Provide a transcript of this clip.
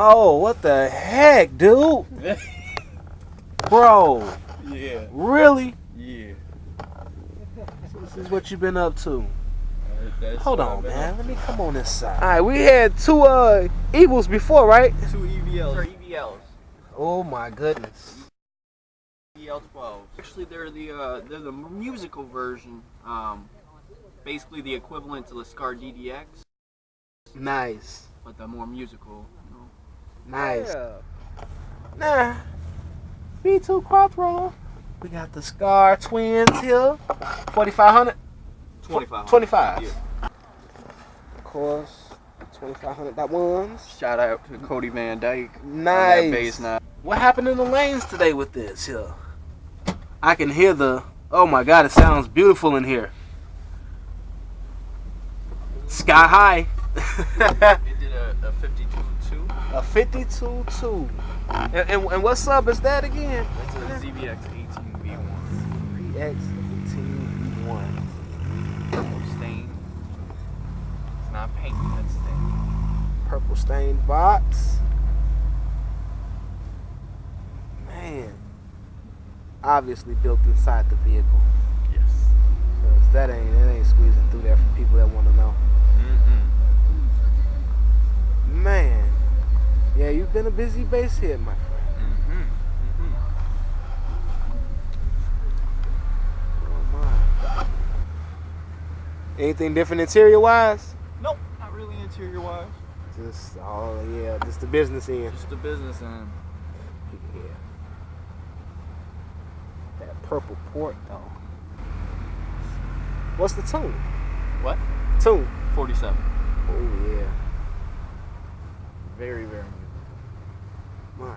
Oh, what the heck, dude? Bro. Yeah. Really? Yeah. So this is what you've been up to. That's Hold what on, I've been man. up Let to. me come on this side. All right, we had two Evils before, right? 2 EVLs. Skar EVLs. Oh my goodness. EVL12's. Actually, they're the musical version. Basically the equivalent to the Skar DDX, Nice. but the more musical. Nice. Nah. B2 Quattro. We got the Skar twins here. 4500. 25. 25. Yeah. Of course, 2500. That ones. Shout out to Cody Van Dyke. Nice. On that bass now. What happened in the lanes today with this here? I can hear the. Oh my God! It sounds beautiful in here. Sky high. It did a 52.2. A 52.2. And what sub is that again? It's a ZvX18v1. ZvX18v1. Purple stain. It's not paint, that's stain. Purple stained box. Man. Obviously built inside the vehicle. Yes. Cause that ain't squeezing through there for people that want to know. Man. Yeah, you've been a busy bass head, my friend. Oh my. Anything different interior wise? Nope, not really interior wise. Just just the business end. Just the business end. Yeah. That purple port though. What's the tune? What? Tune. 47. Oh yeah. Very, very. My